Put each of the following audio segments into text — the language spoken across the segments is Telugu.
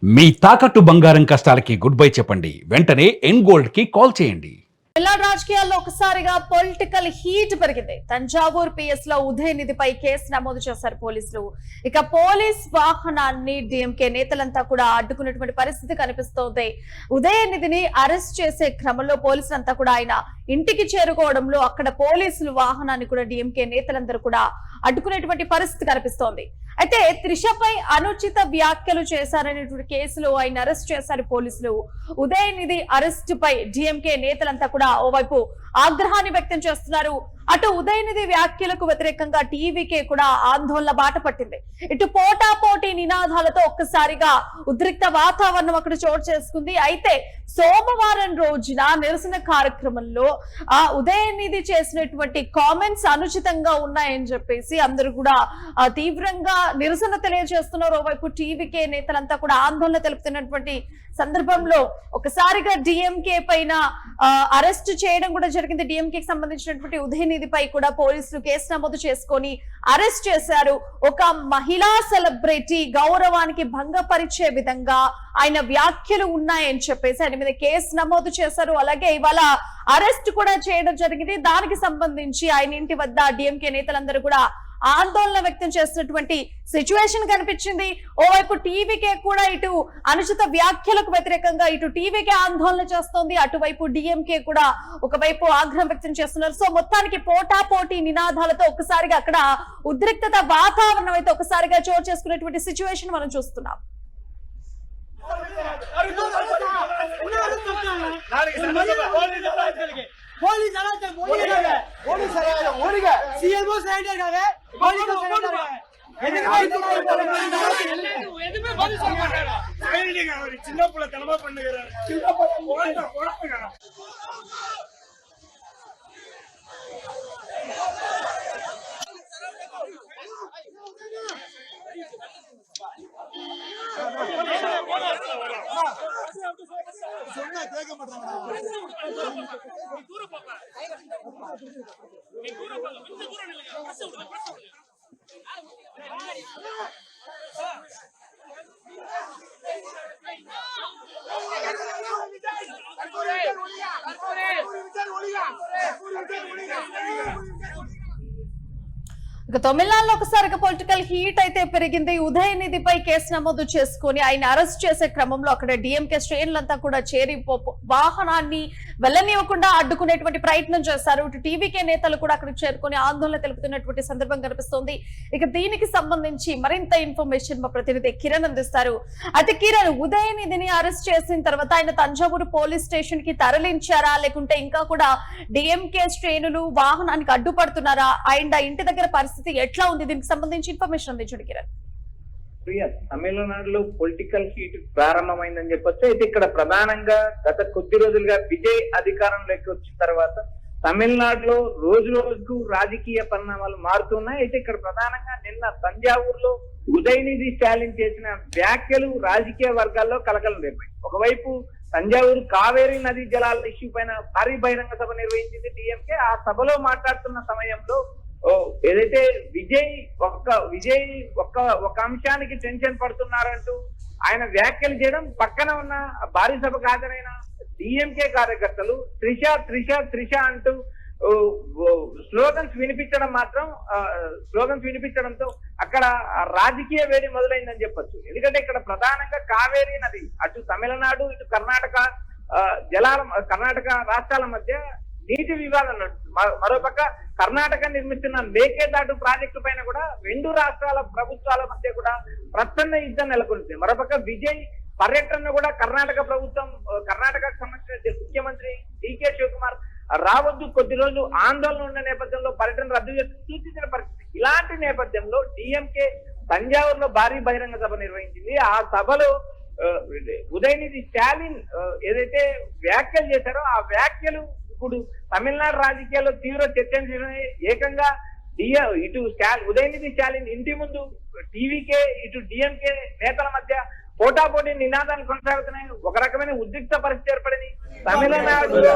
మీ తాకట్టు బంగారం కష్టాలకి గుడ్ బై చెప్పండి. వెంటనే ఎన్ గోల్డ్ కి కాల్ చేయండి. తెలంగాణ రాజకీయాల్లో ఒకసారిగా పొలిటికల్ హీట్ పెరిగింది. తంజావూర్ పిఎస్ లో ఉదయనిధిపై కేసు నమోదు చేశారు పోలీసులు. ఇక పోలీస్ వాహనాన్ని డిఎంకే నేతలంతా కూడా అడ్డుకున్నటువంటి పరిస్థితి కనిపిస్తోంది. ఉదయనిధిని అరెస్ట్ చేసే క్రమంలో పోలీసులంతా కూడా ఆయన ఇంటికి చేరుకోవడంలో అక్కడ పోలీసులు వాహనాన్ని కూడా డిఎంకే నేతలందరూ కూడా అడ్డుకునేటువంటి పరిస్థితి కనిపిస్తోంది. అయితే త్రిషపై అనుచిత వ్యాఖ్యలు చేశారనేటువంటి కేసులో ఆయన అరెస్ట్ చేశారు పోలీసులు. ఉదయనిధి అరెస్ట్ పై డిఎంకే నేతలంతా కూడా ఓవైపు ఆగ్రహాన్ని వ్యక్తం చేస్తున్నారు. అటు ఉదయనిధి వ్యాఖ్యలకు వ్యతిరేకంగా టీవీకే కూడా ఆందోళన బాట పట్టింది. ఇటు పోటాపోటీ నినాదాలతో ఒక్కసారిగా ఉద్రిక్త వాతావరణం అక్కడ చోటు చేసుకుంది. అయితే సోమవారం రోజున నిరసన కార్యక్రమంలో ఉదయనిధి చేసినటువంటి కామెంట్స్ అనుచితంగా ఉన్నాయని చెప్పేసి అందరూ కూడా తీవ్రంగా నిరసన తెలియజేస్తున్నారు. ఓవైపు టీవీకే నేతలంతా కూడా ఆందోళన తెలుపుతున్నటువంటి సందర్భంలో ఒకసారిగా డిఎంకే పైన అరెస్ట్ చేయడం కూడా జరిగింది. డిఎంకేకి సంబంధించినటువంటి ఉదయనిధిపై కూడా పోలీసులు కేసు నమోదు చేసుకొని అరెస్ట్ చేశారు. ఒక మహిళా సెలబ్రిటీ గౌరవానికి భంగపరిచే విధంగా ఆయన వ్యాఖ్యలు ఉన్నాయని చెప్పేసి ఆయన మీద కేసు నమోదు చేశారు. అలాగే ఇవాళ అరెస్ట్ కూడా చేయడం జరిగింది. దానికి సంబంధించి ఆయన ఇంటి వద్ద డిఎంకే నేతలందరూ కూడా ఆందోళన వ్యక్తం చేస్తున్నటువంటి సిచ్యువేషన్ కనిపించింది. ఓవైపు టీవీకే కూడా ఇటు అనుచిత వ్యాఖ్యలకు వ్యతిరేకంగా ఇటు టీవీకే ఆందోళన చేస్తోంది, అటువైపు డిఎంకే కూడా ఒకవైపు ఆగ్రహం వ్యక్తం చేస్తున్నారు. సో మొత్తానికి పోటాపోటీ నినాదాలతో ఒక్కసారిగా అక్కడ ఉద్రిక్తత వాతావరణం అయితే ఒకసారిగా చోటు చేసుకునేటువంటి సిచ్యువేషన్ మనం చూస్తున్నాం. చిన్నప్పుడు కనబ పండుగ ఇక తమిళనాడులో ఒకసారిగా పొలిటికల్ హీట్ అయితే పెరిగింది. ఉదయనిధిపై కేసు నమోదు చేసుకుని ఆయన అరెస్ట్ చేసే క్రమంలో అక్కడ డిఎంకే శ్రేణులంతా కూడా చేరి వాహనాన్ని వెళ్లనివ్వకుండా అడ్డుకునేటువంటి ప్రయత్నం చేశారు. ఇటు టీవీకే నేతలు కూడా అక్కడికి చేరుకుని ఆందోళన తెలుపుతున్నటువంటి సందర్భం కనిపిస్తోంది. ఇక దీనికి సంబంధించి మరింత ఇన్ఫర్మేషన్ మా ప్రతినిధి కిరణ్ అందిస్తారు. అయితే కిరణ్, ఉదయనిధిని అరెస్ట్ చేసిన తర్వాత ఆయన తంజావూరు పోలీస్ స్టేషన్ కి తరలించారా, లేకుంటే ఇంకా కూడా డిఎంకే శ్రేణులు వాహనానికి అడ్డుపడుతున్నారా, అండ్ ఇంటి దగ్గర పరిస్థితి ఎట్లా ఉంది? దీనికి సంబంధించి ఇన్ఫర్మేషన్ అందించండి కిరణ్. తమిళనాడులో పొలిటికల్ హీట్ ప్రారంభమైందని చెప్పొచ్చు. అయితే ఇక్కడ ప్రధానంగా గత కొద్ది రోజులుగా విజయ్ అధికారంలోకి వచ్చిన తర్వాత తమిళనాడులో రోజు రోజుకు రాజకీయ పరిణామాలు మారుతున్నాయి. అయితే ఇక్కడ ప్రధానంగా నిన్న తంజావూరులో ఉదయనిధి స్టాలిన్ చేసిన వ్యాఖ్యలు రాజకీయ వర్గాల్లో కలకలం రేపాయి. ఒకవైపు తంజావూరు కావేరీ నదీ జలాల ఇష్యూ పైన భారీ బహిరంగ సభ నిర్వహించింది డిఎంకే. ఆ సభలో మాట్లాడుతున్న సమయంలో ఏదైతే విజయ్ ఒక్క అంశానికి టెన్షన్ పడుతున్నారంటూ ఆయన వ్యాఖ్యలు చేయడం, పక్కన ఉన్న భారీ సభకు హాజరైన డిఎంకే కార్యకర్తలు త్రిష అంటూ స్లోగన్స్ వినిపించడంతో అక్కడ రాజకీయ వేడి మొదలైందని చెప్పొచ్చు. ఎందుకంటే ఇక్కడ ప్రధానంగా కావేరీ నది అటు తమిళనాడు ఇటు కర్ణాటక రాష్ట్రాల మధ్య నీటి వివాదం మరోపక్క కర్ణాటక నిర్మిస్తున్న మేకేదాటు ప్రాజెక్టు పైన కూడా రెండు రాష్ట్రాల ప్రభుత్వాల మధ్య కూడా ప్రచండ యుద్ధం నెలకొంది. మరోపక్క విజయ్ పర్యటన కూడా కర్ణాటకకు సంబంధించిన ముఖ్యమంత్రి డికే శివకుమార్ రావద్దు, కొద్ది రోజులు ఆందోళన ఉన్న నేపథ్యంలో పర్యటన రద్దు చేస్తూ సూచించిన పరిస్థితి. ఇలాంటి నేపథ్యంలో డిఎంకే తంజావూరులో భారీ బహిరంగ సభ నిర్వహించింది. ఆ సభలో ఉదయనిధి స్టాలిన్ ఏదైతే వ్యాఖ్యలు చేశారో ఆ వ్యాఖ్యలు ఇప్పుడు తమిళనాడు రాజకీయాల్లో తీవ్ర చర్చనీయాంశమై ఏకంగా ఇటు ఉదయనిధి స్టాలిన్ ఇంటి ముందు టీవీకే ఇటు డిఎంకే నేతల మధ్య పోటాపోటీ నినాదాలు కొనసాగుతున్నాయి. ఒక రకమైన ఉద్రిక్త పరిస్థితి ఏర్పడింది. తమిళనాడులో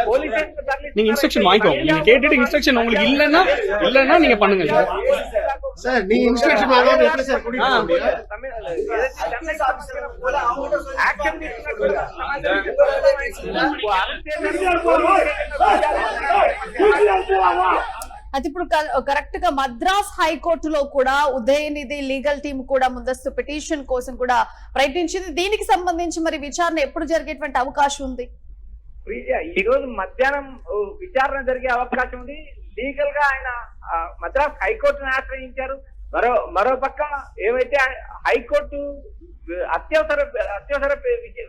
போலீஸ் ஸ்டேஷனுக்கு தரலிஸ்ட் நீங்க இன்ஸ்ட்ரக்ஷன் வாங்கிக்கோங்க. நீங்க கேட்டுட்டு இன்ஸ்ட்ரக்ஷன் உங்களுக்கு இல்லன்னா நீங்க பண்ணுங்க சார். சார் நீங்க இன்ஸ்ட்ரக்ஷன் வாங்காம எப்படி சார் கூட்டிட்டு போக முடியும்? అది ఇప్పుడు కరెక్ట్ గా మద్రాస్ హైకోర్టులో కూడా ఉదయనిధి లీగల్ టీమ్ కూడా ముందస్తు పిటిషన్ కోసం కూడా ప్రయత్నించింది. దీనికి సంబంధించి మరి విచారణ ఎప్పుడు జరిగేటువంటి అవకాశం ఉంది? ఈ రోజు మధ్యాహ్నం విచారణ జరిగే అవకాశం ఉంది. లీగల్ గా ఆయన మద్రాస్ హైకోర్టును ఆశ్రయించారు. మరో పక్క ఏవైతే హైకోర్టు అత్యవసర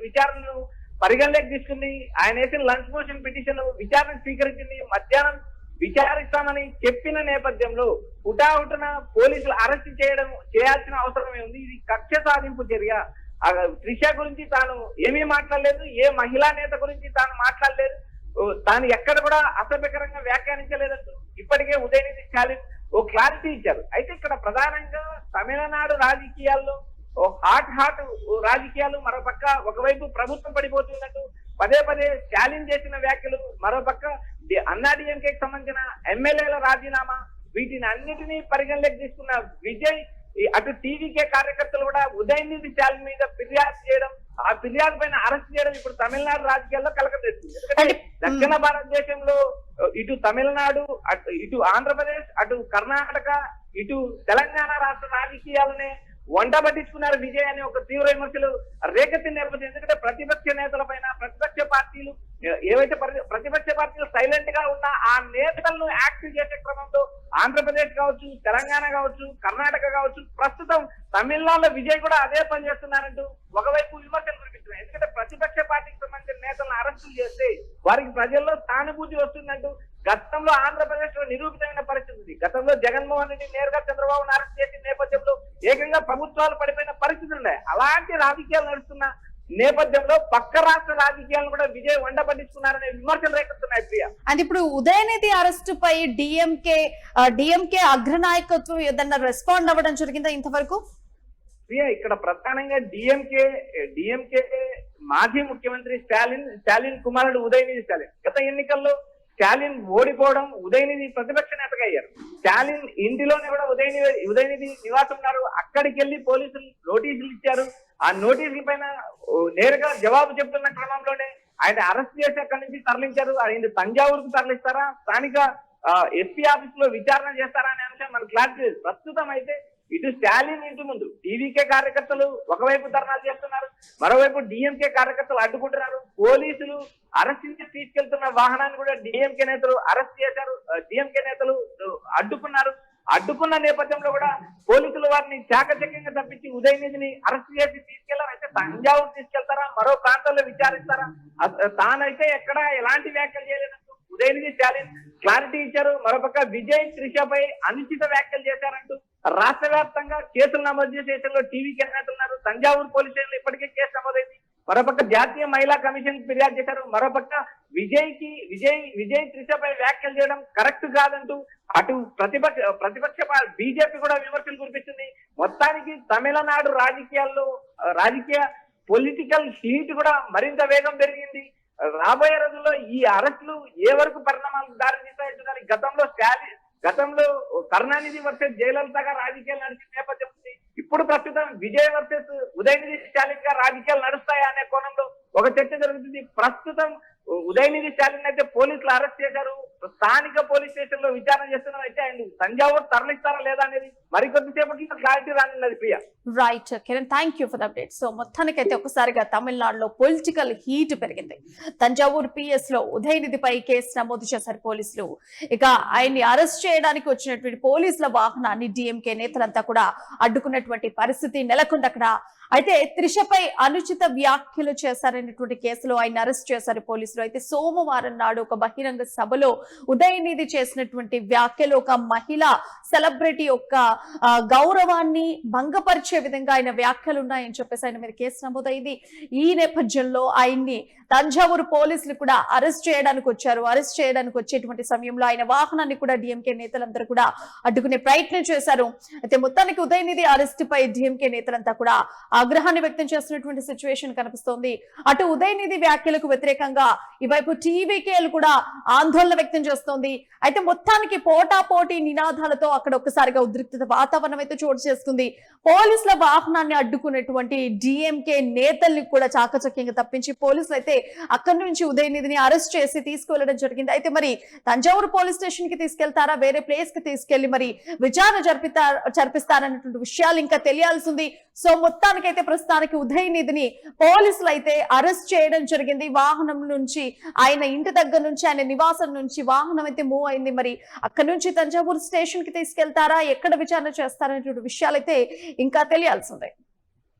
విచారణను పరిగణలోకి తీసుకుంది. ఆయన వేసిన లంచ్ మోషన్ పిటిషన్ విచారణ స్వీకరించింది. మధ్యాహ్నం విచారిస్తామని చెప్పిన నేపథ్యంలో హుటాహుటిన పోలీసులు అరెస్ట్ చేయాల్సిన అవసరమే ఉంది. ఇది కక్ష సాధింపు చర్య. త్రిష గురించి తాను ఏమీ మాట్లాడలేదు, ఏ మహిళా నేత గురించి తాను మాట్లాడలేదు, తాను ఎక్కడ కూడా అసభ్యకరంగా వ్యాఖ్యానించలేదంటూ ఇప్పటికే ఉదయనిధి స్టాలిన్ ఓ క్లారిటీ ఇచ్చారు. అయితే ఇక్కడ ప్రధానంగా తమిళనాడు రాజకీయాల్లో హాట్ రాజకీయాలు, మరోపక్క ఒకవైపు ప్రభుత్వం పడిపోతున్నట్టు పదే స్టాలిన్ చేసిన వ్యాఖ్యలు, మరోపక్క అన్నాడీఎంకేకి సంబంధించిన ఎమ్మెల్యేల రాజీనామా, వీటిని అన్నిటినీ పరిగణలోకి తీసుకున్న విజయ్ అటు టీవీకే కార్యకర్తలు కూడా ఉదయనిధి స్టాలిన్ మీద ఫిర్యాదు చేయడం, ఆ ఫిర్యాదు పైన అరెస్ట్ చేయడం ఇప్పుడు తమిళనాడు రాజకీయాల్లో కలకతెస్తుంది. ఎందుకంటే దక్షిణ భారతదేశంలో ఇటు తమిళనాడు, ఇటు ఆంధ్రప్రదేశ్, అటు కర్ణాటక, ఇటు తెలంగాణ రాష్ట్ర రాజకీయాలనే వంట పట్టించుకున్నారు విజయ్ అనే ఒక తీవ్ర విమర్శలు రేకెత్తిన నేపథ్యం. ఎందుకంటే ప్రతిపక్ష నేతల పైన ప్రతిపక్ష పార్టీలు ఏవైతే ప్రతిపక్ష పార్టీలు సైలెంట్ గా ఉన్న ఆ నేతలను యాక్టివ్ చేసే క్రమంలో ఆంధ్రప్రదేశ్ కావచ్చు, తెలంగాణ కావచ్చు, కర్ణాటక కావచ్చు, ప్రస్తుతం తమిళనాడులో విజయ్ కూడా అదే పని చేస్తున్నారంటూ ఒకవైపు విమర్శలు కురిపిస్తున్నాయి. ఎందుకంటే ప్రతిపక్ష పార్టీకి సంబంధించిన నేతలను అరెస్టులు చేస్తే వారికి ప్రజల్లో సానుభూతి వస్తుందంటూ గతంలో ఆంధ్రప్రదేశ్ లో నిరూపితమైన పరిస్థితి ఉంది. గతంలో జగన్మోహన్ రెడ్డి నేరుగా చంద్రబాబును అరెస్ట్ చేసిన నేపథ్యంలో ఏకంగా ప్రభుత్వాలు పడిపోయిన పరిస్థితులు ఉన్నాయి. అలాంటి రాజకీయాలు నడుస్తున్న నేపథ్యంలో పక్క రాష్ట్ర రాజకీయాలను కూడా విజయ్ వంట పట్టించుకున్నారనే విమర్శలు రేకెత్తున్నాయి ప్రియా. అది ఇప్పుడు ఉదయనిధి అరెస్ట్ పై డిఎంకే అగ్రనాయకత్వం ఏదన్నా రెస్పాండ్ అవ్వడం జరిగిందా ఇంతవరకు? ప్రియా, ఇక్కడ ప్రధానంగా డిఎంకే మాజీ ముఖ్యమంత్రి స్టాలిన్ కుమారుడు ఉదయనిధి స్టాలిన్ గత ఎన్నికల్లో స్టాలిన్ ఓడిపోవడం, ఉదయనిధి ప్రతిపక్ష నేతగా అయ్యారు. స్టాలిన్ ఇంటిలోనే కూడా ఉదయనిధి నివాసం ఉన్నారు. అక్కడికి వెళ్లి పోలీసులు నోటీసులు ఇచ్చారు. ఆ నోటీసుల పైన నేరుగా జవాబు చెప్తున్న క్రమంలోనే ఆయన అరెస్ట్ చేసి అక్కడి నుంచి తరలించారు. ఆయన తంజావూరుకు తరలిస్తారా, స్థానిక ఎస్పీ ఆఫీస్ లో విచారణ చేస్తారా అనే అంశం మనకు క్లారిటీ లేదు. ప్రస్తుతం అయితే ఇటు స్టాలిన్ ఇంటి ముందు టీవీకే కార్యకర్తలు ఒకవైపు ధర్నాలు చేస్తున్నారు, మరోవైపు డిఎంకే కార్యకర్తలు అడ్డుకుంటున్నారు. పోలీసులు అరెస్ట్ చేసి తీసుకెళ్తున్న వాహనాన్ని కూడా డిఎంకే నేతలు అరెస్ట్ చేశారు. డిఎంకే నేతలు అడ్డుకున్న నేపథ్యంలో కూడా పోలీసులు వారిని చాకచక్యంగా తప్పించి ఉదయనిధిని అరెస్ట్ చేసి తీసుకెళ్లారు. అయితే తంజావూరు తీసుకెళ్తారా, మరో ప్రాంతాల్లో విచారిస్తారా? తానైతే ఎక్కడ ఎలాంటి వ్యాఖ్యలు చేయలేదంటూ ఉదయనిధి స్టాలిన్ క్లారిటీ ఇచ్చారు. మరోపక్క విజయ్ త్రిషపై అనుచిత వ్యాఖ్యలు చేశారంటూ రాష్ట్ర వ్యాప్తంగా కేసులు నమోదు చేసే స్టేషన్లో టీవీకి నేతలున్నారు. తంజావూరు పోలీస్ స్టేషన్లో ఇప్పటికే కేసు నమోదైంది. మరోపక్క జాతీయ మహిళా కమిషన్ ఫిర్యాదు చేశారు. మరోపక్క విజయ్ త్రిషపై వ్యాఖ్యలు చేయడం కరెక్ట్ కాదంటూ అటు ప్రతిపక్ష బీజేపీ కూడా విమర్శలు కురిపిస్తుంది. మొత్తానికి తమిళనాడు రాజకీయ పొలిటికల్ హీట్ కూడా మరింత వేగం పెరిగింది. రాబోయే రోజుల్లో ఈ అరెస్టులు ఏ వరకు పరిణామాలకు దారితీస్తాయంటూ కానీ గతంలో కరుణానిధి వర్సెస్ జయలలితగా రాజకీయాలు నడిచిన నేపథ్యం ఉంది. ఇప్పుడు ప్రస్తుతం విజయ్ వర్సెస్ ఉదయనిధి స్టాలిన్ గా రాజకీయాలు నడుస్తాయా అనే కోణంలో ఒక చర్చ జరుగుతుంది. ప్రస్తుతం ఉదయనిధి స్టాలిన్ అయితే పోలీసులు అరెస్ట్ చేశారు. స్థానిక పోలీస్ స్టేషన్ లో విచారణ చేస్తున్నారు. అయితే ఆయన తంజావూరు తరలిస్తారా లేదా అనేది మరికొద్దిసేపట్లో క్లారిటీ రానున్నది Priya. Right Kiran, thank you for the update. So మొత్తానికైతే ఒకసారిగా తమిళనాడులో పొలిటికల్ హీట్ పెరిగింది. తంజావూరు పిఎస్ లో ఉదయనిధిపై కేసు నమోదు చేశారు పోలీసులు. ఇక ఆయన్ని అరెస్ట్ చేయడానికి వచ్చినటువంటి పోలీసుల వాహనాన్ని డిఎంకే నేతలంతా కూడా అడ్డుకున్నటువంటి పరిస్థితి నెలకొంది అక్కడ. అయితే త్రిషపై అనుచిత వ్యాఖ్యలు చేశారనేటువంటి కేసులో ఆయన అరెస్ట్ చేశారు పోలీసులు. అయితే సోమవారం నాడు ఒక బహిరంగ సభలో ఉదయనిధి చేసినటువంటి వ్యాఖ్యలు ఒక మహిళా సెలబ్రిటీ యొక్క గౌరవాన్ని భంగపరిచే విధంగా ఆయన వ్యాఖ్యలు ఉన్నాయని చెప్పేసి ఆయన మీద కేసు నమోదైంది. ఈ నేపథ్యంలో ఆయన్ని తంజావూరు పోలీసులు కూడా అరెస్ట్ చేయడానికి వచ్చారు. అరెస్ట్ చేయడానికి వచ్చేటువంటి సమయంలో ఆయన వాహనాన్ని కూడా డిఎంకే నేతలందరూ కూడా అడ్డుకునే ప్రయత్నం చేశారు. అయితే మొత్తానికి ఉదయనిధి అరెస్ట్ పై డిఎంకే నేతలంతా కూడా ఆగ్రహాన్ని వ్యక్తం చేస్తున్నటువంటి సిచ్యువేషన్ కనిపిస్తోంది. అటు ఉదయనిధి వ్యాఖ్యలకు వ్యతిరేకంగా ఇవైపు టీవీకేలు కూడా ఆందోళన వ్యక్తం చేస్తోంది. అయితే మొత్తానికి పోటాపోటీ నినాదాలతో అక్కడ ఒక్కసారిగా ఉద్రిక్తత వాతావరణం అయితే చోటు చేసుకుంది. పోలీసుల వాహనాన్ని అడ్డుకున్నటువంటి డిఎంకే నేతల్ని కూడా చాకచక్యంగా తప్పించి పోలీసులు అయితే అక్కడి నుంచి ఉదయనిధిని అరెస్ట్ చేసి తీసుకువెళ్లడం జరిగింది. అయితే మరి తంజావూరు పోలీస్ స్టేషన్ కి తీసుకెళ్తారా, వేరే ప్లేస్ కి తీసుకెళ్లి మరి విచారణ జరిపిస్తారన్నటువంటి విషయాలు ఇంకా తెలియాల్సి ఉంది. సో మొత్తానికైతే ప్రస్తుతానికి ఉదయనిధిని పోలీసులు అయితే అరెస్ట్ చేయడం జరిగింది. వాహనం నుంచి ఆయన ఇంటి దగ్గర నుంచి ఆయన నివాసం నుంచి వాహనం అయితే మూవ్ అయింది. మరి అక్కడ నుంచి తంజావూరు స్టేషన్ కి తీసుకెళ్తారా, ఎక్కడ విచారణ చేస్తారనేటువంటి విషయాలైతే ఇంకా తెలియాల్సి ఉంది.